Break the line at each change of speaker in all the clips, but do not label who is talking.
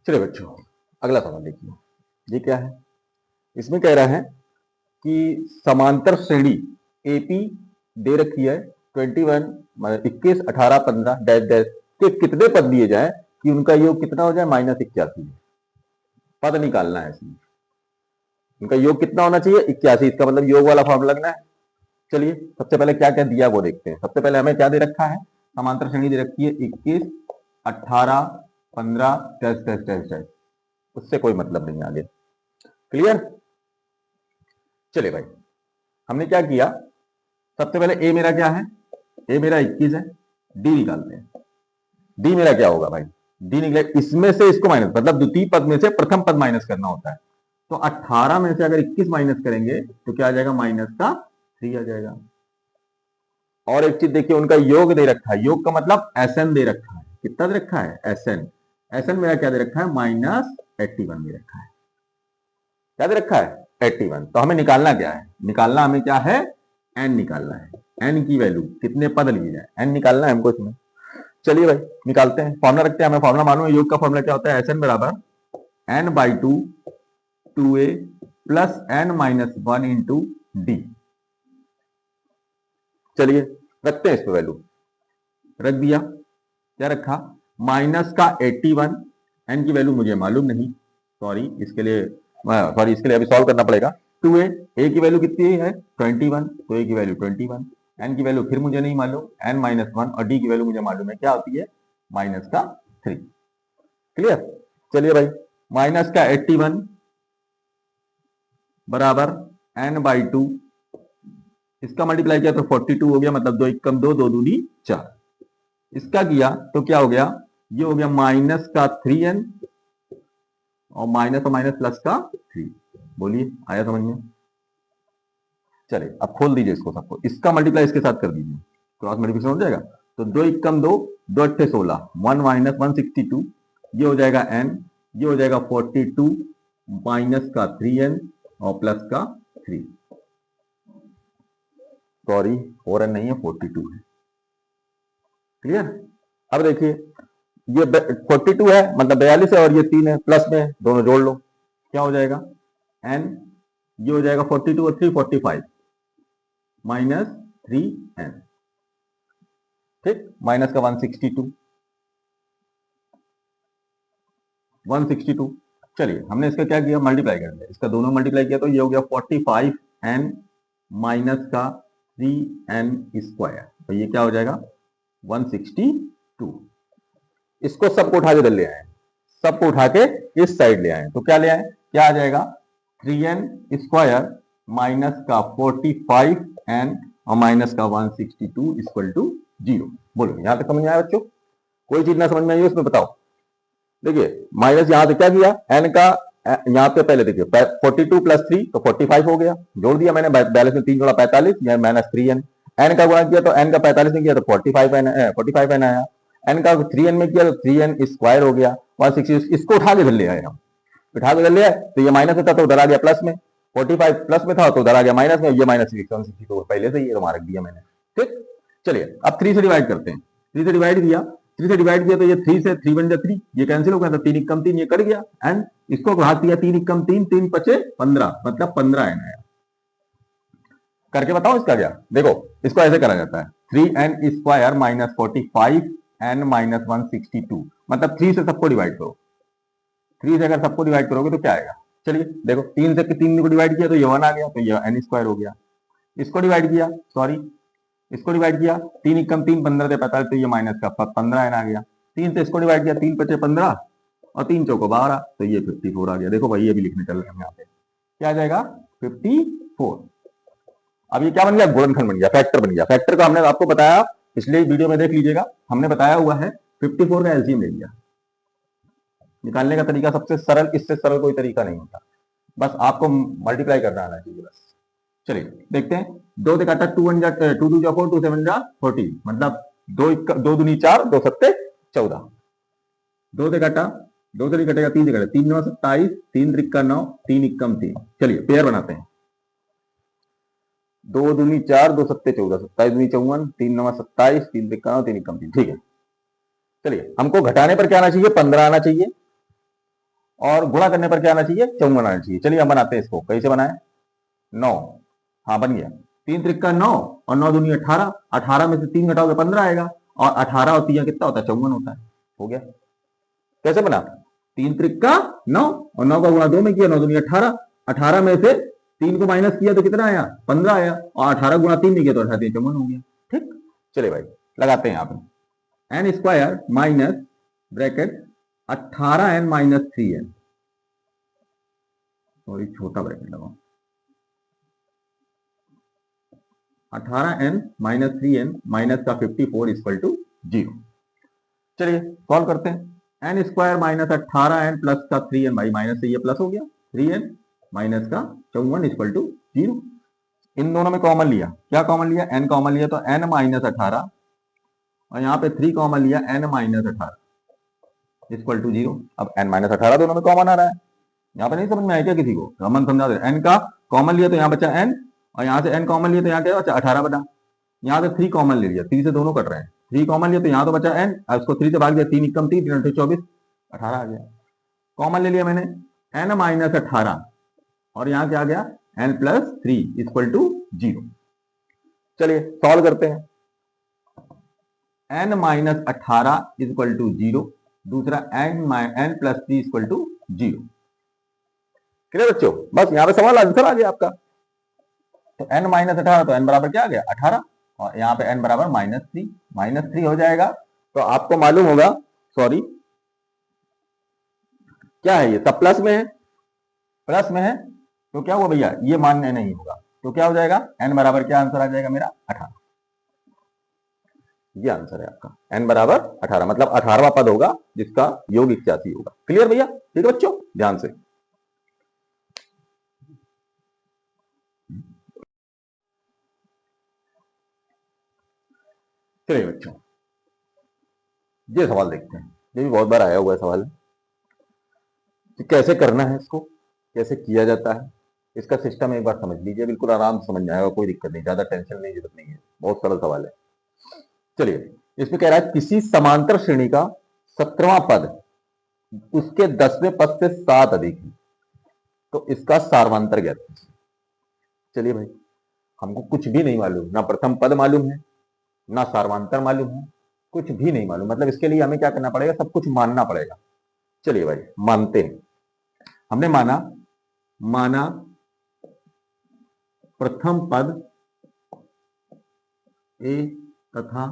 चलिए बच्चों, अगला सवाल देखिए। ये क्या है? इसमें कह रहा है कि समांतर श्रेणी एपी दे रखी है 21 मतलब 21 18 15 डैश डैश के कितने पद दिए जाए कि उनका योग कितना हो जाए -81। पद निकालना है इसमें। उनका योग कितना होना चाहिए 81। इसका मतलब योग वाला फॉर्मूला लगना है। चलिए सबसे पहले क्या क्या दिया वो देखते हैं। सबसे पहले हमें क्या दे रखा है? समांतर श्रेणी दे रखी है 21 18 15 डैश डैश डैश डैश। उससे कोई मतलब नहीं आगे। क्लियर? चलिए भाई, हमने क्या किया? सबसे पहले ए मेरा क्या है? ए मेरा 21 है। डी निकालते हैं। डी मेरा क्या होगा भाई? डी निकले इसमें से इसको माइनस, मतलब द्वितीय पद में से प्रथम पद माइनस करना होता है। तो 18 में से अगर 21 माइनस करेंगे तो क्या आ जाएगा? -3 आ जाएगा। और एक चीज देखिए, उनका योग दे रखा है। योग का मतलब एसएन दे रखा है। कितना दे रखा है? एसएन। एसएन मेरा क्या दे रखा है? -81 दे रखा है। क्या दे रखा है? 81। तो हमें निकालना क्या है? निकालना हमें क्या है? एन निकालना है। एन की वैल्यू कितने पद लिए जाए, एन निकालना है हमको इसमें। चलिए भाई निकालते हैं। फॉर्मुला रखते हैं। हमें फॉर्मुला मालूम है। योग का फॉर्मुला क्या होता है? एसएन बराबर n/2 2a plus n-1 into D. चलिए रखते हैं इस पे वैल्यू। रख दिया। क्या रखा? माइनस का 81। एन की वैल्यू मुझे मालूम नहीं, सॉरी इसके लिए अभी सॉल्व करना पड़ेगा। 2a, ए की वैल्यू कितनी है? 21। तो ए की वैल्यू 21। एन की वैल्यू फिर मुझे नहीं मालूम, n-1। और डी की वैल्यू मुझे मालूम है, क्या होती है? -3। क्लियर? चलिए भाई, माइनस का 81 बराबर n/2। इसका मल्टीप्लाई किया तो 42 हो गया, मतलब 2 एकम 2, 2 दूनी 4। इसका किया तो क्या हो गया? ये हो गया माइनस का 3n और माइनस प्लस का 3। बोलिए आया समझ में? चलिए अब खोल दीजिए इसको सबको। इसका मल्टीप्लाई इसके साथ कर दीजिए, क्रॉस मल्टीप्लिकेशन हो जाएगा। तो 2 एकम 2, 2 अट्ठे 16, 1 माइनस 162। ये हो जाएगा n, ये हो जाएगा 42 माइनस का 3n और प्लस का 3। सॉरी 4n नहीं है, 42 है। क्लियर? अब देखिए, ये 42 है मतलब 42 है, और ये 3 है प्लस में, दोनों जोड़ लो। क्या हो जाएगा? n, ये हो जाएगा 42 और 3 45 माइनस 3n। ठीक, माइनस का 162। चलिए हमने इसका क्या किया? मल्टीप्लाई कर दिया। इसका दोनों मल्टीप्लाई किया तो ये हो गया 45n माइनस का 3n स्क्वायर। तो ये क्या हो जाएगा? 162। इसको सबको उठा के इधर ले आए, सबको उठा के इस साइड ले आए। तो क्या ले आए? क्या आ जाएगा? 3n स्क्वायर माइनस का 45n और माइनस का 162 इक्वल टू 0। बोलो यहां तक समझ में आया बच्चों? कोई चीज ना समझ में आई उसमें बताओ। देखिए माइनस यहां से क्या किया? एन का यहां पे पहले देखिए 42 प्लस 3 तो 45 हो गया, जोड़ दिया मैंने। बैलेंस में 3 जोड़ा 45 या माइनस 3n। एन का गुणा किया तो एन का 45 में किया तो 45n आया। एन का 3n में किया तो 3n स्क्वायर हो गया 160। इसको उठा के ले आए हम। उठा के ले आए तो ये माइनस में था तो उधर आ गया प्लस में। 45 प्लस में था तो उधर आ गया माइनस में। ये माइनस 160 पहले से ही रख दिया मैंने। ठीक, चलिए अब 3 से डिवाइड करते हैं। 3 से डिवाइड किया, 3 से डिवाइड किया तो ये 3 से 3 बन गया 3, ये कैंसिल हो गया तो 3 एकम 3 ये कट गया। एंड इसको घात दिया 3 एकम 3, 3 पचे 15 मतलब 15n आया। करके बताओ इसका क्या? देखो इसको ऐसे करा जाता है 3n square minus 45n minus 162, मतलब 3 से सबको डिवाइड करो। 3 से अगर सबको डिवाइड करोगे तो क्या आएगा? चलिए देखो, 3 से 3 को डिवाइड किया तो ये 1 आ गया, तो ये n स्क्वायर हो गया। इसको डिवाइड किया, सॉरी इसको डिवाइड किया, 3 एकम 3 15 से 45 तो ये माइनस का 15n आ गया। 3 से इसको डिवाइड किया, 3 पचे 15 और 3 चौको 12 तो ये 54 आ गया। देखो भाई ये भी लिखने चल रहे हैं यहाँ पे, क्या आ जाएगा? 54। अब ये क्या बन गया? गुणनखंड बन गया, फैक्टर बन गया। फैक्टर का हमने आपको बताया पिछले वीडियो में, देख लीजिएगा, हमने बताया हुआ है 54 का एलसीएम ले लिया। निकालने का तरीका सबसे सरल, इससे सरल कोई तरीका नहीं होता, बस आपको मल्टीप्लाई करना आना चाहिए बस। चलिए देखते हैं। 2 से काटा 2 2 जा 4, 2 7 जा 40, मतलब 2 दूनी 4, 2 सत्ते 14। 2 से काटा, 2 से नहीं कटेगा, 3 से कटेगा, 3 9 27, 3 त्रिक्का 9, 3 इक्कम 3। चलिए पेयर बनाते हैं। 2 दूनी 4, 2 सत्ते 14, 27 दूनी 54, 3 9 27, 3 त्रिक्का 9, 3 इक्कम 3। ठीक है, चलिए हमको घटाने पर क्या आना चाहिए? 15 आना चाहिए। और गुणा करने पर क्या आना चाहिए, 54 आना चाहिए। चलिए हम बनाते हैं इसको, कैसे बनाए, 9, हाँ बन गया, 3 त्रिक का 9 और 9 दूनी 18, 18 में से 3 घटाओगे 15 आएगा, और 18 और 3 कितना होता है, 54 होता है। हो गया, कैसे बना, 3 त्रिक का 9 और 9 का गुणा 2 में किया, 9 दूनी 18, 18 में से 3 को माइनस किया तो कितना आया, 15 आया, और 18 गुणा 3 में किया तो 18 54 हो गया। ठीक, चले भाई लगाते हैं आप, n square minus bracket 18n minus 3n, sorry छोटा ब्रैकेट लगाओ, 18n माइनस 3n माइनस का 54 इक्वल टू 0। चलिए सॉल्व करते हैं, N square minus 18n plus का 3n, भाई माइनस से ये प्लस हो गया, 3n माइनस का 54 इक्वल टू 0। इन दोनों में कॉमन लिया, क्या कॉमन लिया, n कॉमन लिया तो n माइनस 18, और यहाँ पे 3 कॉमन लिया, n माइनस 18 इक्वल टू 0। अब n माइनस 18 दोनों में कॉमन आ रहा है, यहाँ पे नहीं समझ में आया क्या किसी को, कॉमन समझा दे, n का कॉमन लिया तो यहाँ बचा n, और यहाँ से n कॉमन लिया तो यहाँ क्या बचा 18 बटा, यहाँ से 3 कॉमन ले लिया, 3 से दोनों कट रहे हैं, 3 कॉमन लिया तो यहाँ तो बचा n, अब उसको 3 से भाग दिया, 3 कम 3 3 24, 18 आ गया। कॉमन ले लिया मैंने n माइनस 18, और यहाँ क्या आ गया n प्लस 3 इक्वल टू 0। चलिए सॉल्व करते हैं, n माइनस 18 इक्वल टू 0, दूसरा n plus 3 equal to 0। Clear बच्चों, बस यहाँ पे सवाल आंसर आ गया आपका। तो n माइनस 18 तो n बराबर क्या आ गया 18, और यहाँ पे n बराबर माइनस थ्री हो जाएगा। तो आपको मालूम होगा, सॉरी क्या है ये, सब प्लस में है, प्लस में है तो क्या हुआ भैया, ये मान्य नहीं होगा, तो क्या हो जाएगा n बराबर क्या आंसर आ जाएगा मेरा 18, ये आंसर है आपका, n बराबर 18, मतलब 18वां पद होगा जिसका योग 81 होगा। क्लियर भैया, ठीक है बच्चों, ध्यान से। चलिए बच्चों, ये सवाल देखते हैं, ये भी बहुत बार आया हुआ है सवाल, कि कैसे करना है इसको, कैसे किया जाता है, इसका सिस्टम एक बार समझ लीजिए, बिल्कुल आराम से समझ में आएगा, कोई दिक्कत नहीं, ज्यादा टेंशन नहीं, जरूरत नहीं है, बहुत सरल सवाल है। चलिए इसमें कह रहा है किसी समांतर श्रेणी का 17वां पद उसके 10वें पद से 7 अधिक है, तो इसका सार्वंतर ज्ञात। चलिए भाई, हमको कुछ भी नहीं मालूम, ना प्रथम पद मालूम है, ना सार्वंतर मालूम है, कुछ भी नहीं मालूम, मतलब इसके लिए हमें क्या करना पड़ेगा, सब कुछ मानना पड़ेगा। चलिए भाई मानते हैं, हमने माना प्रथम पद ए तथा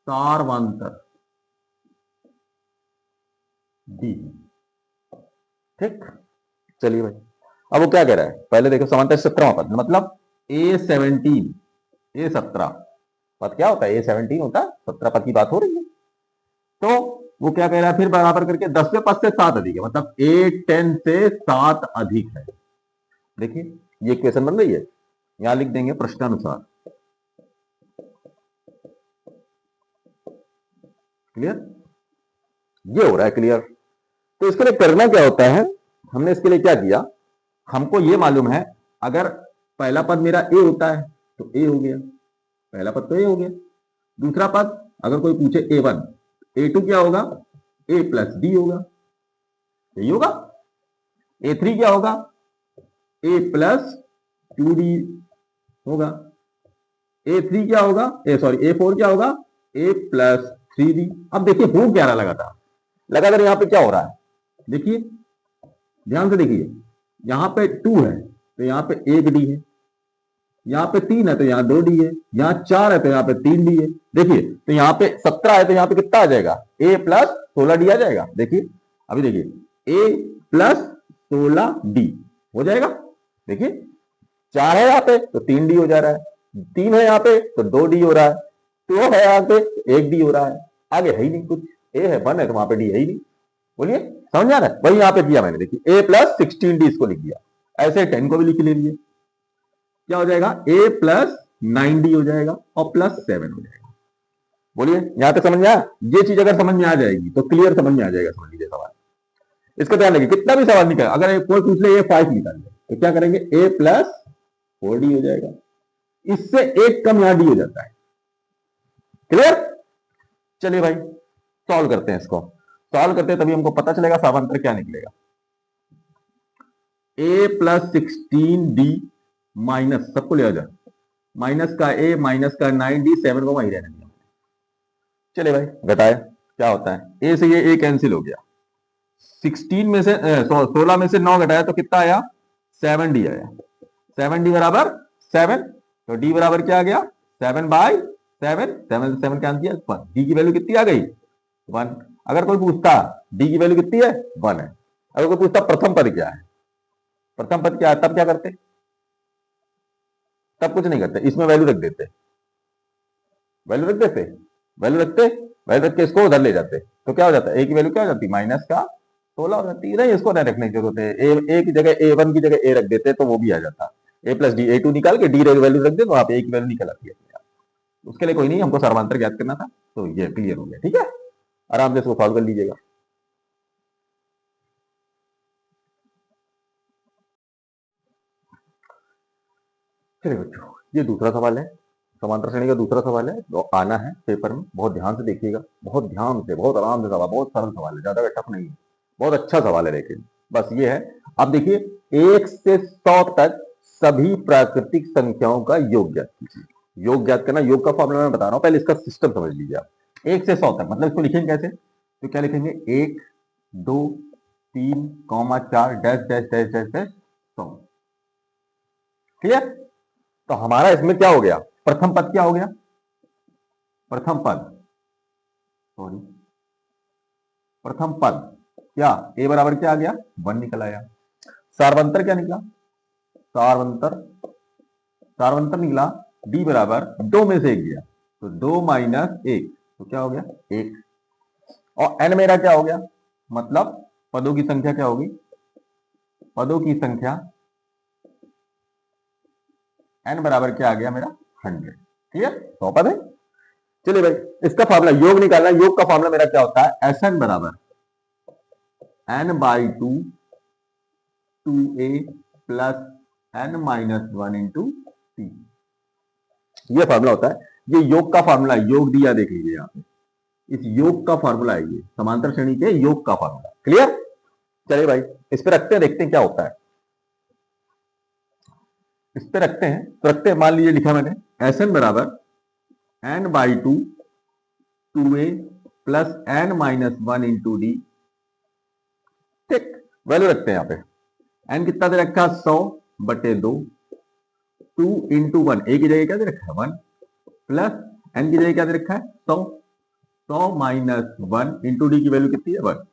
सार्वंतर डी, ठीक। चलिए भाई, अब वो क्या कह रहा है, पहले देखो समांतर 17वां पद, मतलब A17 पद क्या होता है, A17 होता है, 17 पद की बात हो रही है। तो वो क्या कह रहा है, फिर बराबर करके 10वें पद से 7 अधिक है, मतलब A10 से 7 अधिक है। देखिए ये इक्वेशन बन रही है, यहां लिख देंगे प्रश्नानुसार। क्लियर, ये हो रहा है क्लियर। तो इसके लिए करना क्या होता है, हमने इसके लिए क्या किया, हमको ये मालूम है, अगर पहला पद मेरा ए होता है तो ए हो गया, पहला पद तो ए हो गया, दूसरा पद अगर कोई पूछे A1, A2 क्या होगा, A प्लस डी होगा, यही होगा। A3 क्या होगा, A प्लस 2D होगा। A3 क्या होगा, A4 क्या होगा, A प्लस 3D। अब देखिए हो क्या रहा लगातार यहां पे क्या हो रहा है, देखिए ध्यान से देखिए, यहां पे 2 है तो यहां पे 1D है, यहां पे 3 है तो यहां 2D है, यहां 4 है तो यहां पे 3D है। देखिए तो यहां पे 17 है तो यहां पे कितना आ जाएगा, A प्लस 16D आ जाएगा। देखिए अभी देखिए A प्लस 16D हो जाएगा। देखिए 4 है यहां पे तो 3D हो जा रहा है, 3 है यहां पे तो 2D हो रहा है, 2 है यहां पे 1D हो रहा है, आगे है ही नहीं कुछ, A है 1 है तो वहां पे D है ही नहीं। बोलिए समझ आ रहा है, वही यहां पे किया मैंने, देखिए A प्लस 16D इसको लिख दिया, ऐसे 10 को भी लिख लीजिए, क्या हो जाएगा A प्लस 9D हो जाएगा और प्लस 7 हो जाएगा। बोलिए यहां तक समझ में आया, ये चीज अगर समझ में आ जाएगी तो क्लियर समझ में आ जाएगा, समझ लीजिए सवाल। इसका ध्यान रखिए, कितना भी सवाल निकाल, अगर कोई पूछ ले A5 निकाल ले तो क्या करेंगे, A प्लस 4D हो जाएगा, इससे एक कम यहां D हो जाता है। क्लियर, चलिए भाई सॉल्व करते हैं इसको। सॉल्व करते हैं तभी हमको पता चलेगा समांतर क्या निकलेगा। a प्लस 16d माइनस, सबको ले जाए, माइनस का a माइनस का 9d, 7 को वही रहने दिया। चले भाई घटाए, क्या होता है, a से ये a कैंसिल हो गया, 16 में से 16 में से 9 घटाया तो कितना आया, 7d आया, 7d बराबर 7, तो d बराबर क्या आ गया, 7/7, 7 से 7 कैंसिल किया 1, d की वैल्यू कितनी आ गई 1। अगर कोई पूछता d की वैल्यू कितनी है 1 है, अगर कोई पूछता प्रथम पद क्या है, प्रथम पद क्या है, तब क्या करते, तब कुछ नहीं करते, इसमें वैल्यू रख देते, वैल्यू रख देते, वैल्यू रखते, वैल्यू रख के इसको उधर ले जाते, तो क्या हो जाता है, ए की वैल्यू क्या हो जाती, माइनस का 16 हो जाती है। नहीं, इसको नहीं रखने की जरूरत है, ए की जगह A1 की जगह ए रख देते तो वो भी आ जाता, a प्लस डी, A2 निकाल के डी वैल्यू रख दे तो वहां पे ए की वैल्यू निकल आती है। उसके लिए कोई नहीं, हमको समांतर ज्ञात करना था, तो ये क्लियर हो गया, ठीक है, आराम से इसको सॉल्व कर लीजिएगा। चलिए बच्चों, ये दूसरा सवाल है, समांतर श्रेणी का दूसरा सवाल है, तो आना है पेपर में, बहुत ध्यान से देखिएगा, बहुत ध्यान से, बहुत आराम से सवाल, बहुत सरल सवाल है, ज्यादा टफ नहीं है, बहुत अच्छा सवाल है। लेकिन बस ये है, अब देखिए 1 से 100 तक सभी प्राकृतिक संख्याओं का योग ज्ञात कीजिए। योग ज्ञात करना, योग का फॉर्मूला मैं बता रहा हूं, पहले इसका सिस्टम समझ लीजिए आप। 1 से 100 तक मतलब इसको लिखेंगे कैसे, तो क्या लिखेंगे, 1 2 3 4 dash dash dash dash dash 100। Clear, तो हमारा इसमें क्या हो गया, प्रथम पद क्या हो गया, प्रथम पद, सॉरी प्रथम पद क्या, a बराबर क्या आ गया 1 निकल आया। सार्वंतर क्या निकला, सार्वंतर, सार्वंतर निकला d बराबर 2 में से 1 गया, तो 2 माइनस 1, तो क्या हो गया 1, और n मेरा क्या हो गया, मतलब पदों की संख्या क्या होगी, पदों की संख्या n बराबर क्या आ गया मेरा 100। ठीक है, 100 पद है। चलिए भाई, इसका फार्मूला योग निकालना, योग का फार्मूला मेरा क्या होता है, Sn बराबर n/2 2a plus n minus 1 into C, ये फार्मूला होता है। ये योग का फार्मूला, योग दिया देख लीजिए यहाँ पे, इस योग का फार्मूला है ये, समांतर श्रेणी के योग का फार्मूला। क्लियर, चलिए भाई इस पे रखते हैं, देखते हैं क्या होता है, इस पे रखते हैं, तो रखते हैं, मान लीजिए लिखा मैंने Sn बराबर n/2 2a plus n minus 1 into D. ठीक, वैल्यू रखते हैं यहाँ पे, n कितना दे रखा है 100/2, 2 इंटू 1, ए की जगह क्या दे रखा है 1, प्लस n की जगह क्या दे रखा है 100, 100 माइनस 1 इंटू डी की वैल्यू कितनी है 1।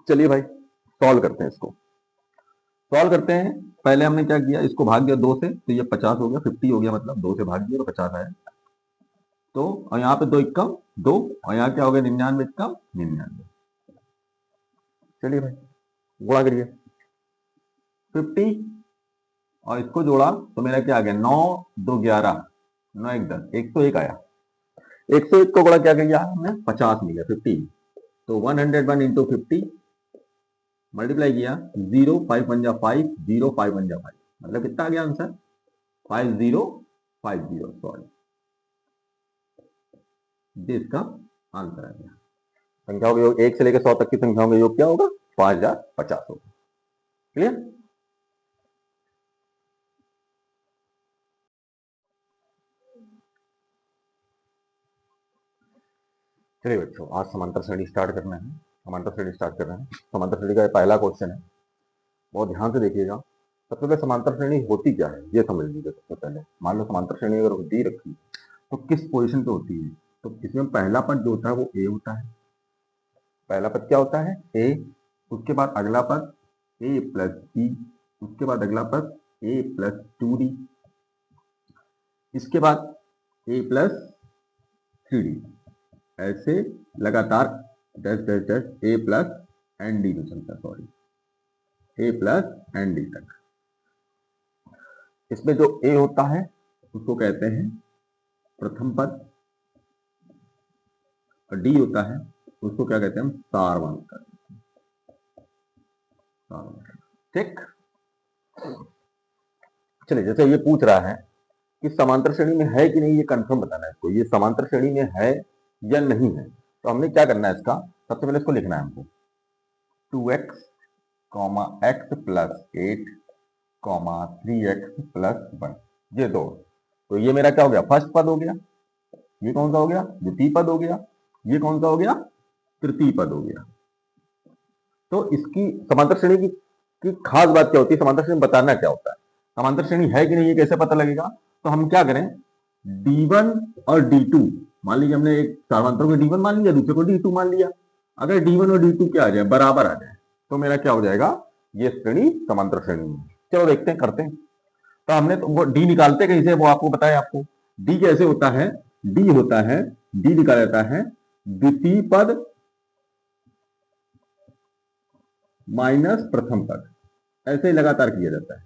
चलिए भाई सॉल्व करते हैं, इसको सॉल्व करते हैं। पहले हमने क्या किया, इसको भाग दिया 2 से, तो ये 50 हो गया, 50 हो गया, मतलब 2 से भाग दिया तो 50 आया, तो और यहाँ पे 2 एकम 2, और यहाँ क्या हो गया 99 एकम 99। चलिए भाई गुणा करिए, 50 और इसको जोड़ा तो मेरा क्या आ गया, 9 2 11, 9 1 10, 101 आया। 101 को गुणा क्या किया हमने, 50 मिला 50, तो 101 इंटू 50 मल्टीप्लाई किया, 0 5 1 5, 0 5 1 5, मतलब कितना आ गया आंसर 5050, सॉरी ये इसका आंसर आ गया। संख्याओं का योग 1 से लेकर 100 तक की संख्याओं का योग क्या होगा, 5050 होगा। क्लियर, चलिए बच्चों, आज समांतर श्रेणी स्टार्ट करना है, समांतर श्रेणी स्टार्ट कर रहे हैं। समांतर श्रेणी का पहला क्वेश्चन है, बहुत ध्यान से देखिएगा। सबसे पहले समांतर श्रेणी होती क्या है ये समझ लीजिए। सबसे पहले मान लो समांतर श्रेणी अगर दी रखी तो किस पोजीशन पे होती है, तो इसमें पहला पद जो होता है वो ए होता है, पहला पद क्या होता है ए, उसके बाद अगला पद ए प्लस बी, उसके बाद अगला पद ए प्लस 2d, इसके बाद ए प्लस 3d, ऐसे लगातार डैश डैश डैश ए प्लस एन डी में चलता है, सॉरी ए प्लस एन डी तक। इसमें जो ए होता है उसको कहते हैं प्रथम पद, और डी होता है उसको क्या कहते हैं हम, सार्वंतर। ठीक, चलिए जैसे ये पूछ रहा है कि समांतर श्रेणी में है कि नहीं, ये कंफर्म बताना है इसको, ये समांतर श्रेणी में है या नहीं है। तो हमने क्या करना है इसका, सबसे पहले इसको लिखना है हमको 2x comma x plus 8 comma 3x plus 1, ये दो। तो ये मेरा क्या हो गया, फर्स्ट पद हो गया। ये कौन सा हो गया, द्वितीय पद हो गया। ये कौन सा हो गया, तृतीय पद हो गया। तो इसकी समांतर श्रेणी की खास बात क्या होती है, समांतर श्रेणी बताना क्या होता है, समांतर श्रेणी है कि नहीं ये कैसे पता लगेगा। तो हम क्या करें, D1 और D2, मान लीजिए हमने एक समांतर को D1 मान लिया, दूसरे को D2 मान लिया। अगर D1 और D2 क्या आ जाए, बराबर आ जाए, तो मेरा क्या हो जाएगा, ये श्रेणी समांतर श्रेणी है। चलो देखते हैं, करते हैं। तो हमने तो वो डी निकालते कैसे, वो आपको बताया। आपको डी कैसे होता है, डी होता है, डी निकाला जाता है द्वितीय पद माइनस प्रथम पद, ऐसे ही लगातार किया जाता है।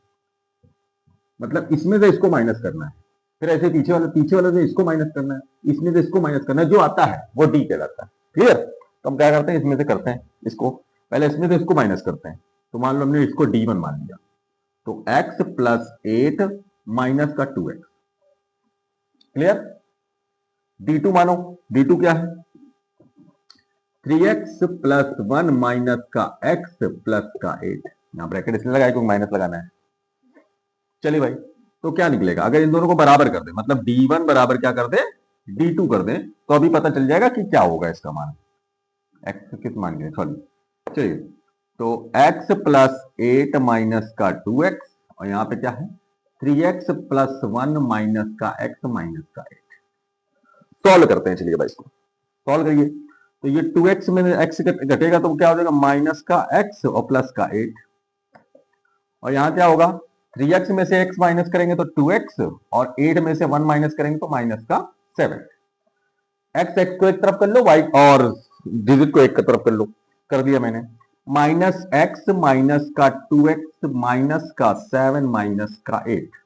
मतलब इसमें से इसको माइनस करना है, फिर ऐसे पीछे वाले से इसको माइनस करना है, इसमें से इसको माइनस करना है, जो आता है वो डी कहलाता है। क्लियर। तो हम क्या करते हैं, इसमें से करते हैं इसको, पहले इसमें से इसको माइनस करते हैं। तो मान लो हमने इसको D1 मान लिया, तो x प्लस 8 माइनस का 2x। क्लियर। D2 मानो, D2 क्या है, 3x प्लस 1 माइनस का x प्लस का 8। यहां ब्रैकेट इसलिए लगाया क्योंकि माइनस लगाना है। चलिए भाई, तो क्या निकलेगा, अगर इन दोनों को बराबर कर दे, मतलब D1 बराबर क्या कर दे, D2 कर दे, तो अभी पता चल जाएगा कि क्या होगा इसका मान, x किस मान के, सॉरी। चलिए, तो x प्लस 8 माइनस का 2x, और यहां पे क्या है 3x प्लस 1 माइनस का x माइनस का 8। सॉल्व करते हैं, चलिए भाई इसको सॉल्व करिए। तो ये 2x में x घटेगा तो क्या हो जाएगा, माइनस का x और प्लस का 8। और यहां क्या होगा, 3x में से x माइनस करेंगे तो 2x, और 8 में से 1 माइनस करेंगे तो माइनस का 7। x को एक तरफ कर लो, y और डिजिट को एक तरफ कर लो, कर दिया मैंने। माइनस x माइनस का 2x माइनस का 7 माइनस का 8।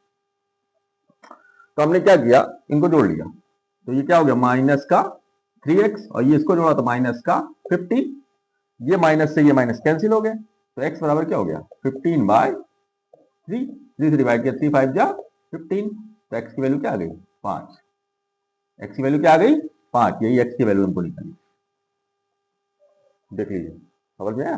तो हमने क्या किया, इनको जोड़ लिया, तो ये क्या हो गया, माइनस का 3x, और ये इसको जोड़ा तो माइनस का 15। ये माइनस से ये माइनस कैंसिल हो गए, तो x बराबर क्या हो गया, 15/3। 3 से डिवाइड किया, 3 5 जा 15, तो x की वैल्यू क्या आ गई, 5। x की वैल्यू क्या आ गई, 5। यही x की वैल्यू हमको निकाली। देख लीजिए, समझ में आया।